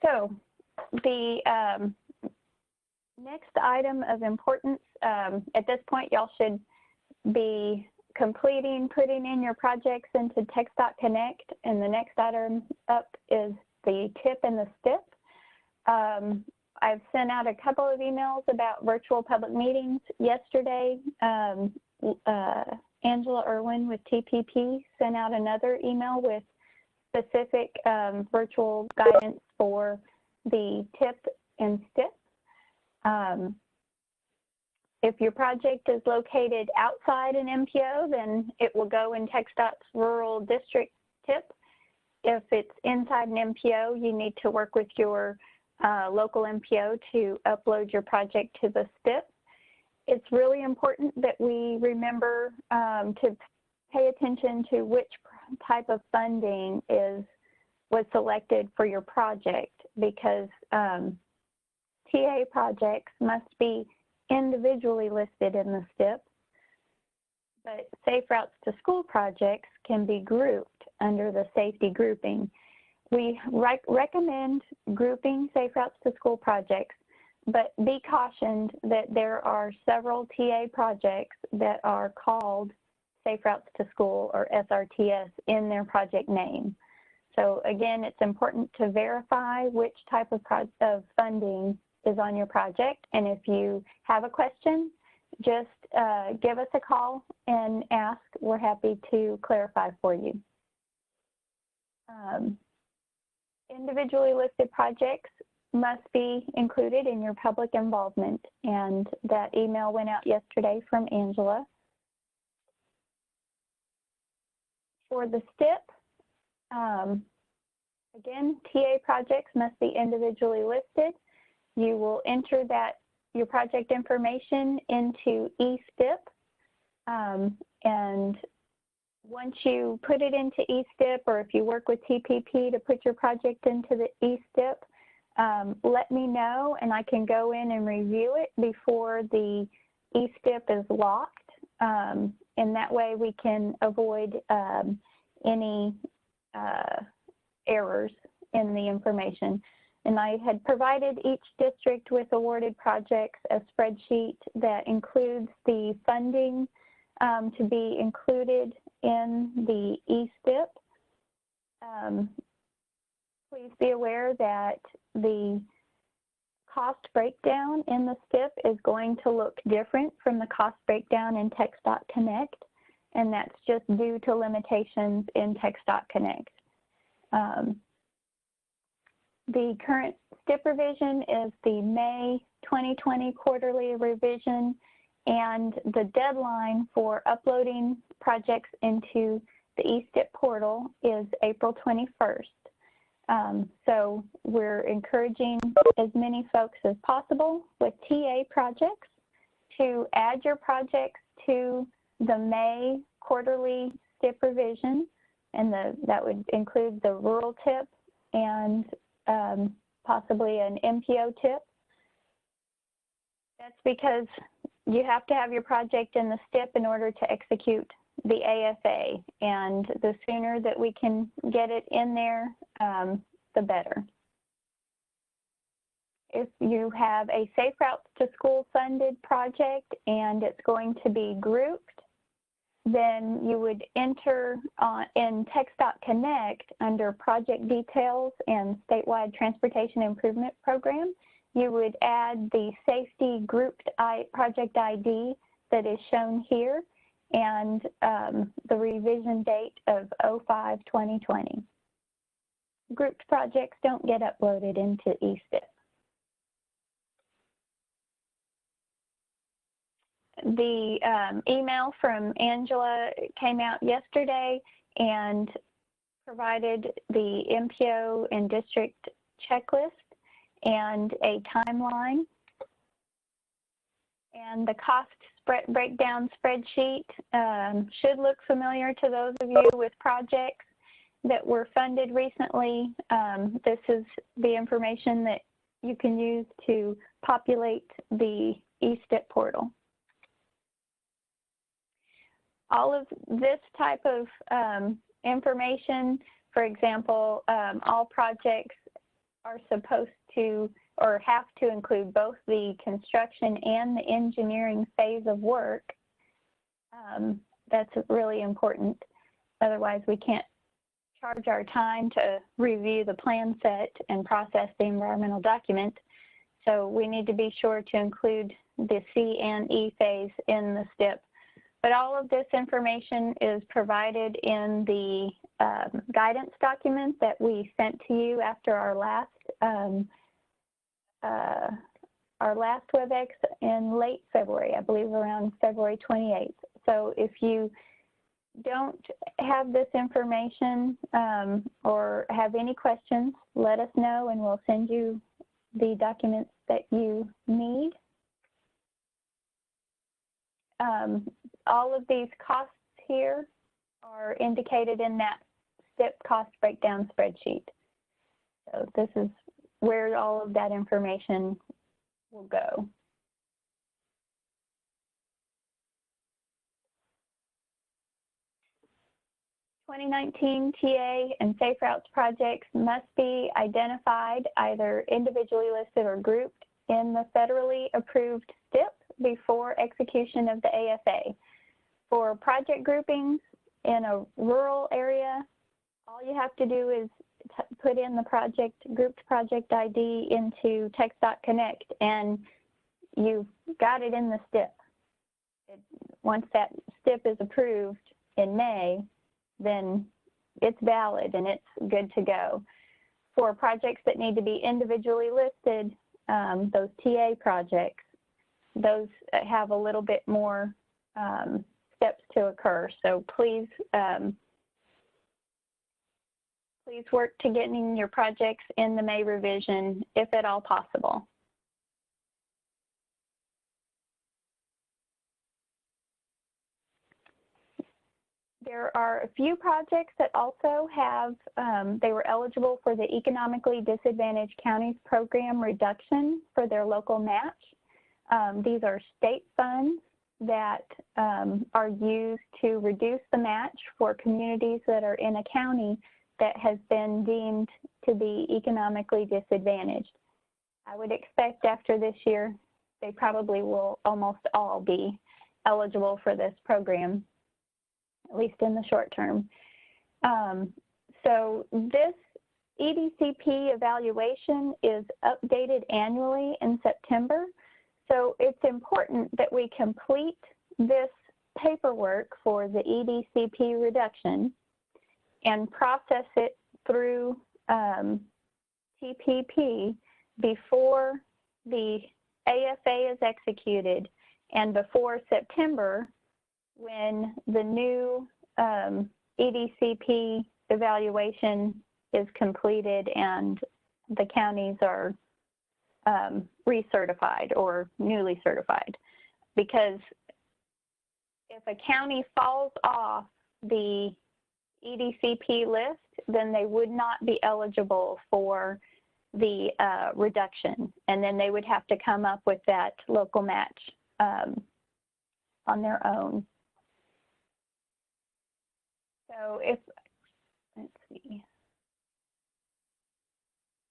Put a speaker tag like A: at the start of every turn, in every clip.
A: So the next item of importance, at this point, y'all should be putting in your projects into TxDOT Connect, and the next item up is the TIP and the STIP. I've sent out a couple of emails about virtual public meetings yesterday. Angela Irwin with TPP sent out another email with specific virtual guidance for the TIP and STIP. If your project is located outside an MPO, then it will go in TxDOT's rural district TIP. If it's inside an MPO, you need to work with your local MPO to upload your project to the STIP. It's really important that we remember to pay attention to which type of funding was selected for your project, because TA projects must be individually listed in the STIP, but Safe Routes to School projects can be grouped under the safety grouping. We recommend grouping Safe Routes to School projects, but be cautioned that there are several TA projects that are called Safe Routes to School or SRTS in their project name. So again, it's important to verify which type of funding is on your project. And if you have a question, just give us a call and ask. We're happy to clarify for you. Individually listed projects must be included in your public involvement, and that email went out yesterday from Angela. For the STIP, again, TA projects must be individually listed. You will enter your project information into eSTIP, and once you put it into eSTIP, or if you work with TPP to put your project into the eSTIP, let me know and I can go in and review it before the eSTIP is locked, and that way we can avoid any errors in the information. And I had provided each district with awarded projects a spreadsheet that includes the funding to be included in the eSTIP. Please be aware that the cost breakdown in the STIP is going to look different from the cost breakdown in TxDOT Connect, and that's just due to limitations in TxDOT Connect. The current STIP revision is the May 2020 quarterly revision, and the deadline for uploading projects into the eSTIP portal is April 21st. So we're encouraging as many folks as possible with TA projects to add your projects to the May quarterly STIP revision, and that would include the rural TIP and possibly an MPO TIP. That's because you have to have your project in the STIP in order to execute the AFA, and the sooner that we can get it in there, the better. If you have a Safe Routes to School funded project and it's going to be grouped, then you would enter in TxDOT Connect under Project Details and Statewide Transportation Improvement Program. You would add the safety grouped project ID that is shown here and the revision date of 05/2020. Grouped projects don't get uploaded into eSTIP. The email from Angela came out yesterday and provided the MPO and district checklist and a timeline. And the cost breakdown spreadsheet should look familiar to those of you with projects that were funded recently. This is the information that you can use to populate the eSTIP portal. All of this type of information, for example, all projects are supposed to or have to include both the construction and the engineering phase of work. That's really important. Otherwise, we can't charge our time to review the plan set and process the environmental document. So we need to be sure to include the C and E phase in the STIP. But all of this information is provided in the guidance document that we sent to you after our last Webex in late February, I believe around February 28th. So if you don't have this information or have any questions, let us know and we'll send you the documents that you need. All of these costs here are indicated in that STIP cost breakdown spreadsheet. So this is where all of that information will go. (2019) TA and Safe Routes projects must be identified either individually listed or grouped in the federally approved STIP before execution of the AFA. For project groupings in a rural area, all you have to do is put in the grouped project ID into TxDOT Connect, and you've got it in the STIP. Once that STIP is approved in May, then it's valid and it's good to go. For projects that need to be individually listed, those TA projects, those have a little bit more steps to occur. So please, please work to getting your projects in the May revision, if at all possible. There are a few projects that also have, they were eligible for the Economically Disadvantaged Counties Program reduction for their local match. These are state funds that are used to reduce the match for communities that are in a county that has been deemed to be economically disadvantaged. I would expect after this year, they probably will almost all be eligible for this program, at least in the short term. So this EDCP evaluation is updated annually in September. So it's important that we complete this paperwork for the EDCP reduction and process it through TPP before the AFA is executed and before September, when the new EDCP evaluation is completed and the counties are recertified or newly certified. Because if a county falls off the EDCP list, then they would not be eligible for the reduction, and then they would have to come up with that local match on their own. So let's see.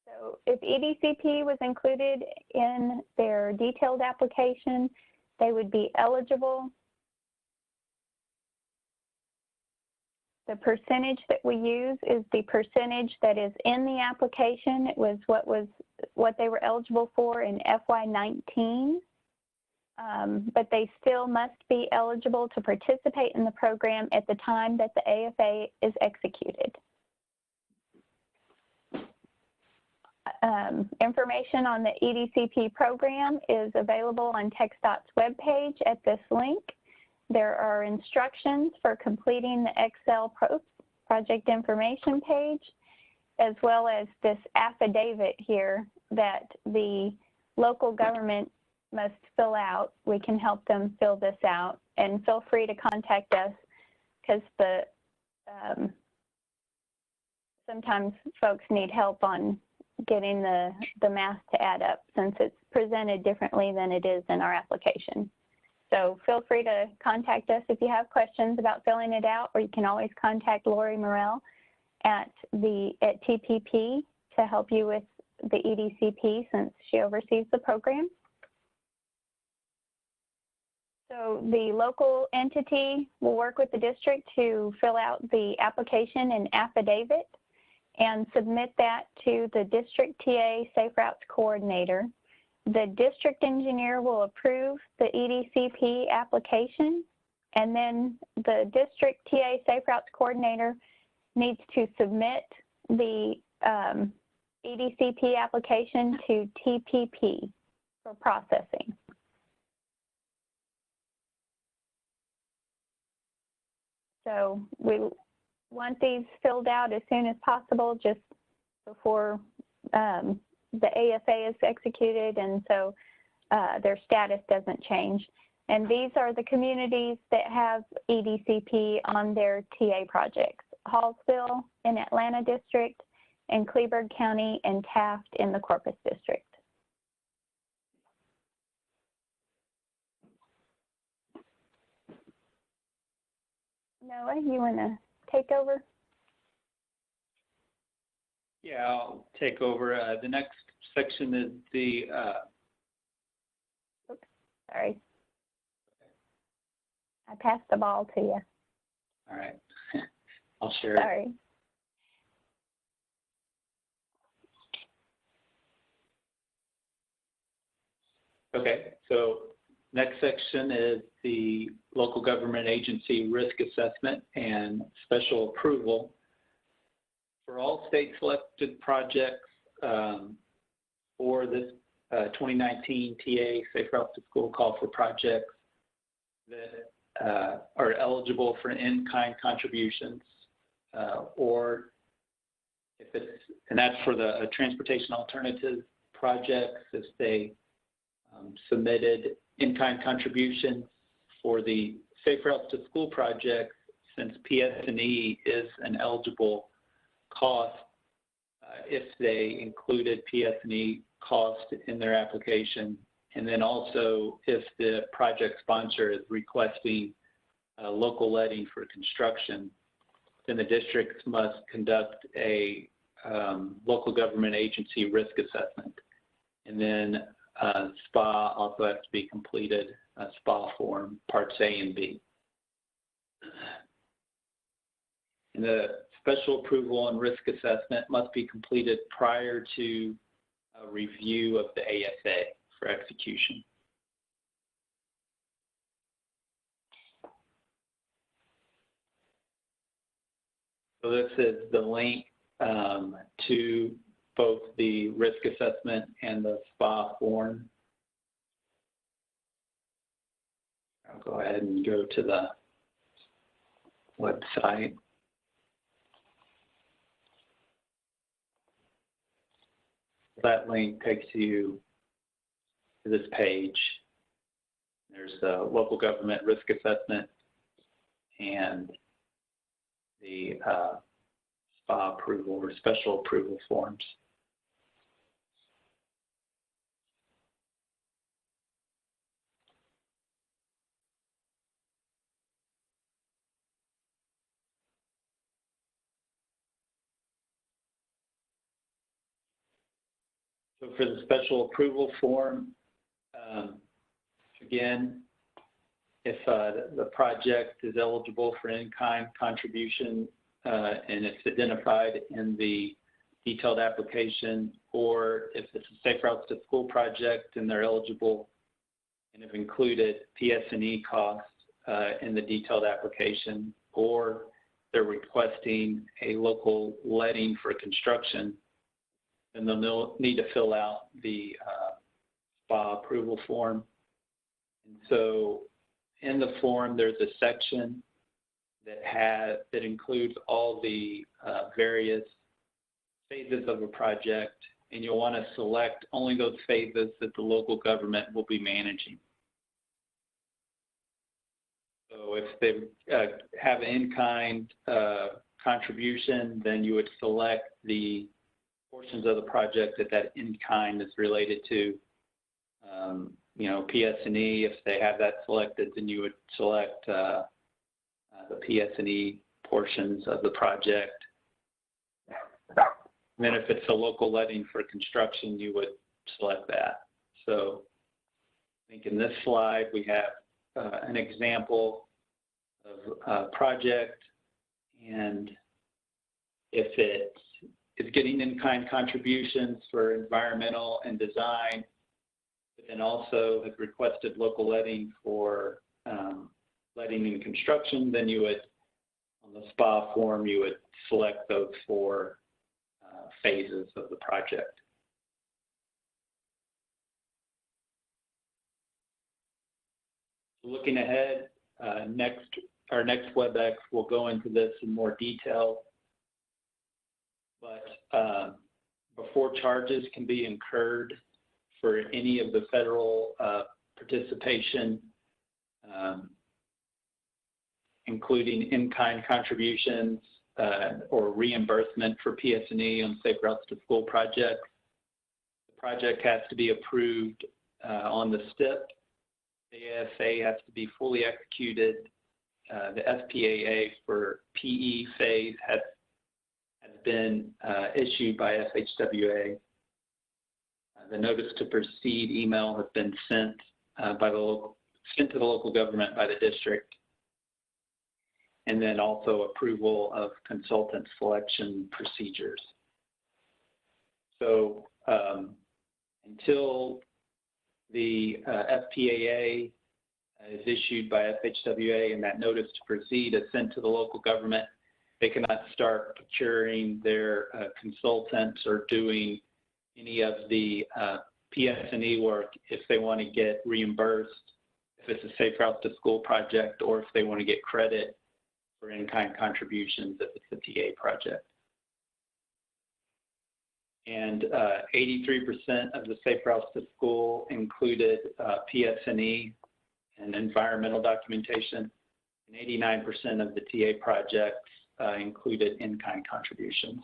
A: So if EDCP was included in their detailed application, they would be eligible. The percentage that we use is the percentage that is in the application. It was what they were eligible for in FY19. But they still must be eligible to participate in the program at the time that the AFA is executed. Information on the EDCP program is available on TxDOT's webpage at this link. There are instructions for completing the Excel project information page, as well as this affidavit here that the local government must fill out. We can help them fill this out, and feel free to contact us because sometimes folks need help on getting the math to add up since it's presented differently than it is in our application. So feel free to contact us if you have questions about filling it out, or you can always contact Lori Morell at TPP to help you with the EDCP since she oversees the program. So the local entity will work with the district to fill out the application and affidavit and submit that to the district TA Safe Routes Coordinator. The district engineer will approve the EDCP application, and then the district TA Safe Routes Coordinator needs to submit the EDCP application to TPP for processing. So we want these filled out as soon as possible, just before the AFA is executed, and so their status doesn't change. And these are the communities that have EDCP on their TA projects: Hallsville in Atlanta District, and Kleberg County and Taft in the Corpus District. Noah, you want to take over?
B: Yeah, I'll take over. The next section is the...
A: Oops, sorry. I passed the ball to you.
B: All right. I'll share it.
A: Sorry.
B: Okay, so next section is the local government agency risk assessment and special approval. For all state selected projects for this 2019 TA Safe Routes to School call for projects that are eligible for in-kind contributions, or if it's, and that's for the transportation alternative projects, if they submitted in-kind contributions for the Safe Routes to School projects, since PS&E is an eligible cost, if they included PS&E cost in their application, and then also if the project sponsor is requesting local letting for construction, then the districts must conduct a local government agency risk assessment. And then SPA also has to be completed, SPA form, parts A and B. And the special approval and risk assessment must be completed prior to a review of the ASA for execution. So this is the link to both the risk assessment and the SPA form. I'll go ahead and go to the website. That link takes you to this page. There's the local government risk assessment and the SPA approval or special approval forms. So for the special approval form, again, if the project is eligible for in-kind contribution and it's identified in the detailed application, or if it's a Safe Routes to School project and they're eligible and have included PS&E costs in the detailed application, or they're requesting a local letting for construction, then they'll need to fill out the SPA approval form. And so in the form, there's a section that includes all the various phases of a project, and you'll want to select only those phases that the local government will be managing. So if they have in-kind contribution, then you would select the portions of the project that in-kind is related to. You know, PS&E, if they have that selected, then you would select the PS&E portions of the project. And then if it's a local letting for construction, you would select that. So I think in this slide, we have an example of a project, and if it is getting in-kind contributions for environmental and design, but then also has requested local letting for letting and construction, then you would, on the SPA form, you would select those four phases of the project. Looking ahead, our next Webex will go into this in more detail, but before charges can be incurred for any of the federal participation, including in-kind contributions or reimbursement for PS&E on Safe Routes to School projects, the project has to be approved on the STIP. The ASA has to be fully executed. The SPAA for PE phase has been issued by FHWA. The notice to proceed email has been sent to the local government by the district, and then also approval of consultant selection procedures. So until the FPAA is issued by FHWA and that notice to proceed is sent to the local government, they cannot start procuring their consultants or doing any of the PS&E work if they want to get reimbursed, if it's a Safe Routes to School project, or if they want to get credit for in-kind contributions if it's a TA project. And 83% of the Safe Routes to School included PS&E and environmental documentation, and 89% of the TA projects included in-kind contributions.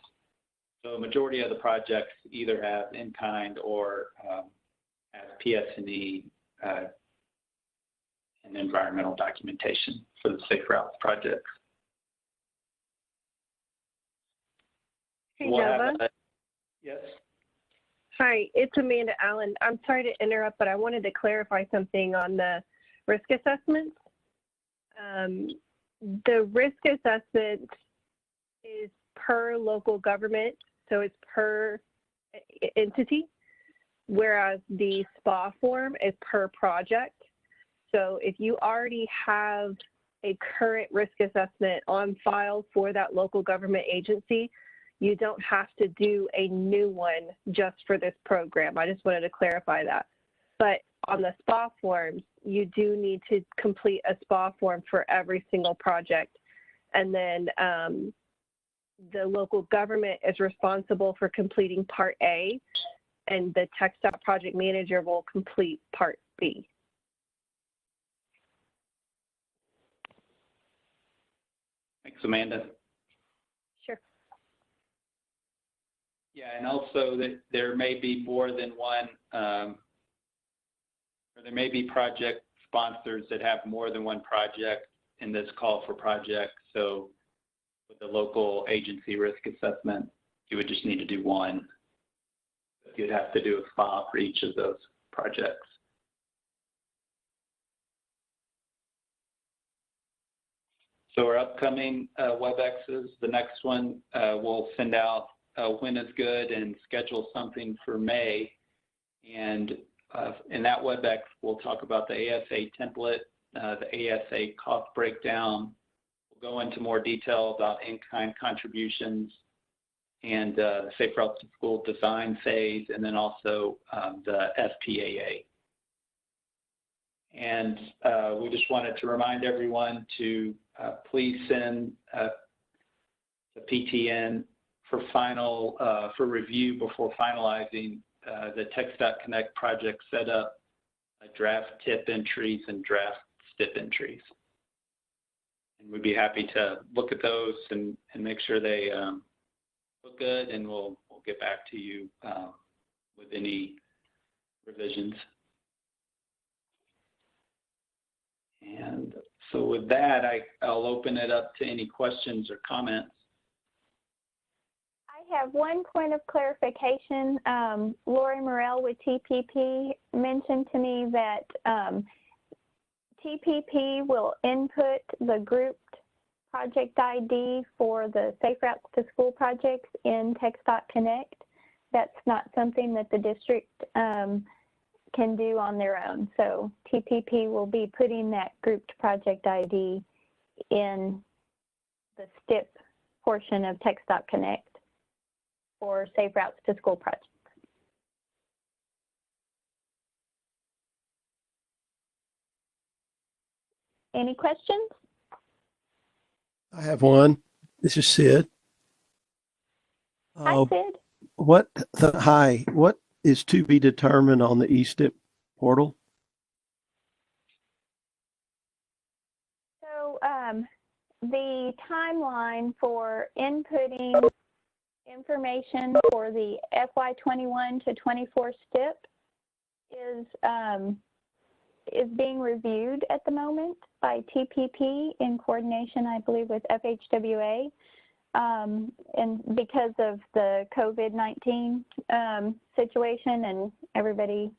B: So a majority of the projects either have in-kind or have PS&E and environmental documentation for the Safe Routes projects.
C: Hey, Nova.
B: Yes.
C: Hi, it's Amanda Allen. I'm sorry to interrupt, but I wanted to clarify something on the risk assessments. The risk assessment is per local government, so it's per entity, whereas the SPA form is per project. So if you already have a current risk assessment on file for that local government agency, you don't have to do a new one just for this program. I just wanted to clarify that. But on the SPA forms, you do need to complete a SPA form for every single project. And then the local government is responsible for completing Part A, and the TxDOT project manager will complete Part B.
B: Thanks, Amanda.
C: Sure.
B: Yeah, and also that there may be more than one, or there may be project sponsors that have more than one project in this call for projects. So with the local agency risk assessment, you would just need to do one. You'd have to do a SPA for each of those projects. So our upcoming Webexes, the next one we'll send out when is good and schedule something for May. And in that Webex, we'll talk about the ASA template, the ASA cost breakdown. We'll go into more detail about in-kind contributions and the Safe Routes to School design phase, and then also the SPAA. And we just wanted to remind everyone to please send the PTN for review before finalizing the TxDOT Connect project setup, draft TIP entries and draft STIP entries. And we'd be happy to look at those and make sure they look good, and we'll get back to you with any revisions. And so with that, I'll open it up to any questions or comments.
A: I have one point of clarification. Lori Morell with TPP mentioned to me that TPP will input the grouped project ID for the Safe Routes to School projects in TxDOT Connect. That's not something that the district can do on their own. So TPP will be putting that grouped project ID in the STIP portion of TxDOT Connect for Safe Routes to School projects. Any questions?
D: I have one. This is Sid.
A: Hi, Sid.
D: What is to be determined on the eSTIP portal?
A: So the timeline for inputting information for the FY21 to 24 STIP is being reviewed at the moment by TPP in coordination, I believe, with FHWA. And because of the COVID-19 situation and everybody,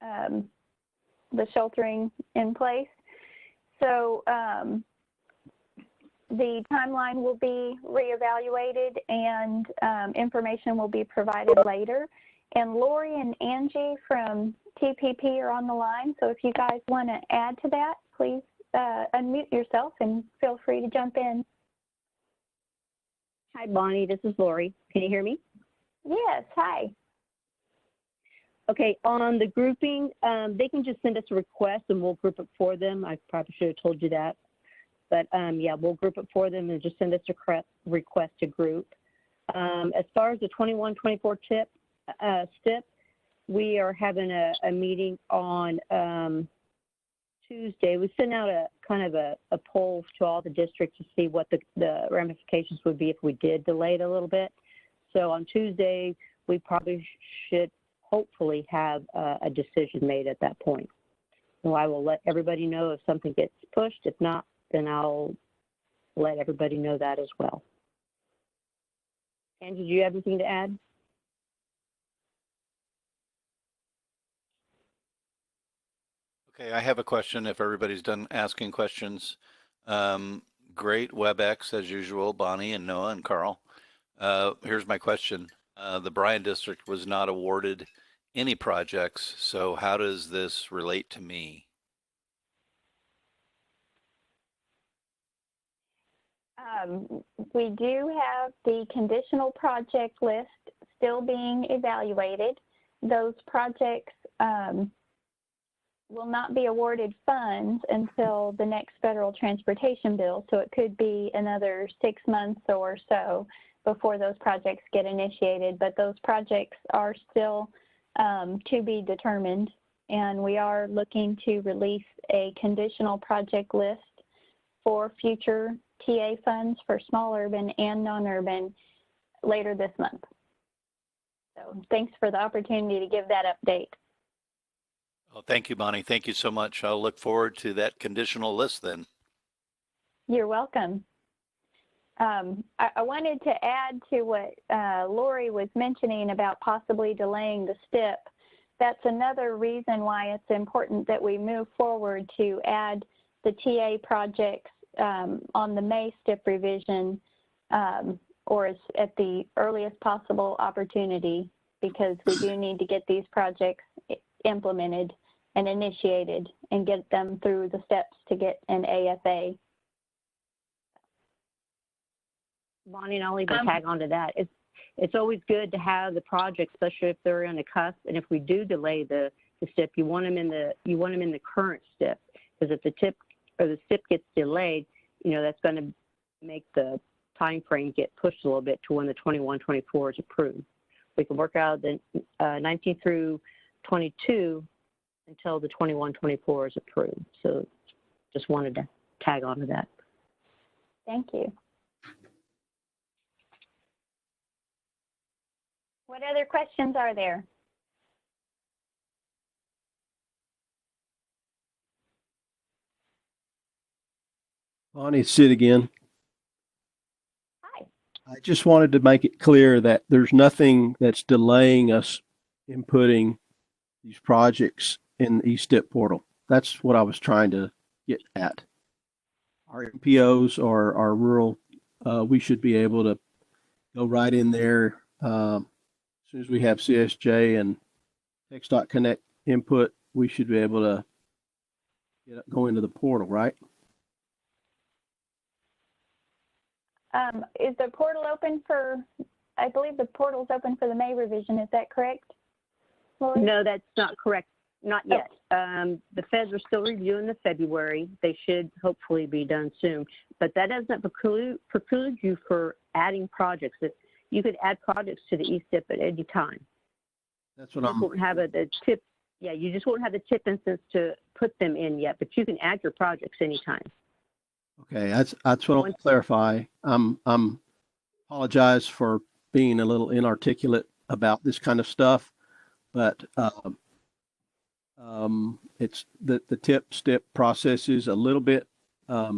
A: the sheltering in place. So the timeline will be reevaluated and information will be provided later. And Lori and Angie from TPP are on the line. So if you guys want to add to that, please unmute yourself and feel free to jump in.
E: Hi, Bonnie. This is Lori. Can you hear me?
A: Yes. Hi.
E: Okay. On the grouping, they can just send us a request and we'll group it for them. I probably should have told you that. But yeah, we'll group it for them and just send us a request to group. As far as the 21-24 STIP, we are having a meeting on Tuesday. We sent out a kind of a poll to all the districts to see what the ramifications would be if we did delay it a little bit. So on Tuesday, we probably should hopefully have a decision made at that point. So I will let everybody know if something gets pushed. If not, then I'll let everybody know that as well. Angie, do you have anything to add?
F: Okay, I have a question if everybody's done asking questions. Great Webex as usual, Bonnie and Noah and Carl. Here's my question. The Bryan District was not awarded any projects, so how does this relate to me?
A: We do have the conditional project list still being evaluated. Those projects will not be awarded funds until the next federal transportation bill. So it could be another 6 months or so before those projects get initiated. But those projects are still to be determined. And we are looking to release a conditional project list for future TA funds for small urban and non-urban later this month. So thanks for the opportunity to give that update.
F: Oh, thank you, Bonnie. Thank you so much. I'll look forward to that conditional list then.
A: You're welcome. I wanted to add to what Lori was mentioning about possibly delaying the STIP. That's another reason why it's important that we move forward to add the TA projects on the May STIP revision or at the earliest possible opportunity, because we do need to get these projects implemented and initiated and get them through the steps to get an AFA.
E: Bonnie, and I'll even tag onto that. It's always good to have the project, especially if they're on the cusp. And if we do delay the STIP, you want them in the current STIP, because if the TIP or the STIP gets delayed, you know, that's going to make the time frame get pushed a little bit to when the 21-24 is approved. We can work out the 19 through 22 until the 21-24 is approved. So just wanted to tag onto that.
A: Thank you. What other questions are there?
D: Bonnie, Sid again.
A: Hi.
D: I just wanted to make it clear that there's nothing that's delaying us inputting these projects in the eSTIP portal. That's what I was trying to get at. Our MPOs or our rural, we should be able to go right in there as soon as we have CSJ and TxDOT Connect input. We should be able to go into the portal, right?
A: Is the portal open for, I believe the portal's open for the May revision, is that correct, Lori?
E: No, that's not correct. Not yet. The feds are still reviewing the February. They should hopefully be done soon. But that doesn't preclude you for adding projects. You could add projects to the eSTIP at any time.
D: That's what
E: You just won't have the TIP. Yeah, you just won't have the TIP instance to put them in yet, but you can add your projects anytime.
D: Okay, that's what I want to clarify. I'm apologize for being a little inarticulate about this kind of stuff, but it's the TxDOT process is a little bit. I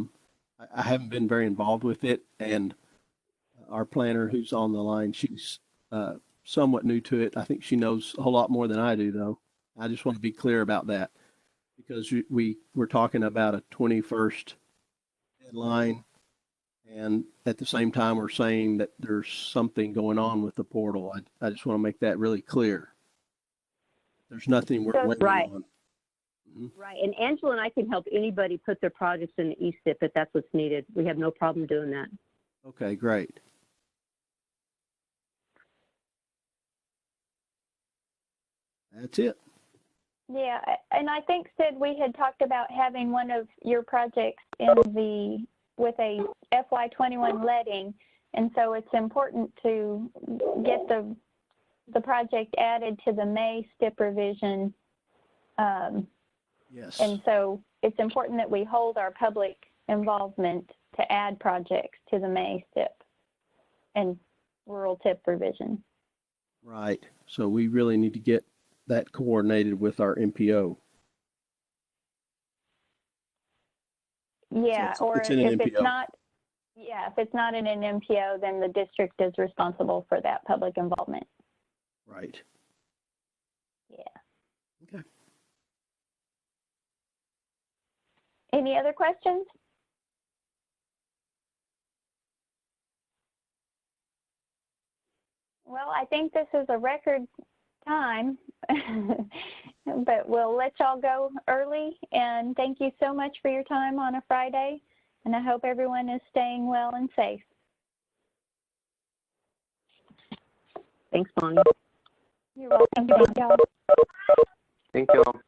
D: haven't been very involved with it, and our planner who's on the line, she's somewhat new to it. I think she knows a whole lot more than I do, though. I just want to be clear about that because we're talking about a 21st deadline, and at the same time we're saying that there's something going on with the portal. I just want to make that really clear. There's nothing we're waiting on.
E: Right, and Angela and I can help anybody put their projects in the eSTIP if that's what's needed. We have no problem doing that.
D: Okay, great. That's it.
A: Yeah, and I think, Sid, we had talked about having one of your projects with a FY21 letting, and so it's important to get the project added to the May STIP revision.
D: Yes.
A: And so it's important that we hold our public involvement to add projects to the May STIP and rural TIP revision.
D: Right. So we really need to get that coordinated with our MPO.
A: Yeah,
D: So
A: or
D: it's in
A: if
D: an
A: it's
D: MPO.
A: not, yeah, if it's not in an MPO, then the district is responsible for that public involvement.
D: Right.
A: Yeah.
D: Okay.
A: Any other questions? Well, I think this is a record time, but we'll let y'all go early. And thank you so much for your time on a Friday. And I hope everyone is staying well and safe.
E: Thanks, Bonnie.
A: You're welcome. Thank y'all.
G: Thank you all.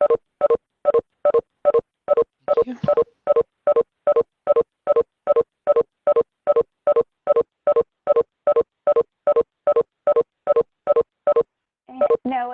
D: Thank you.
A: No,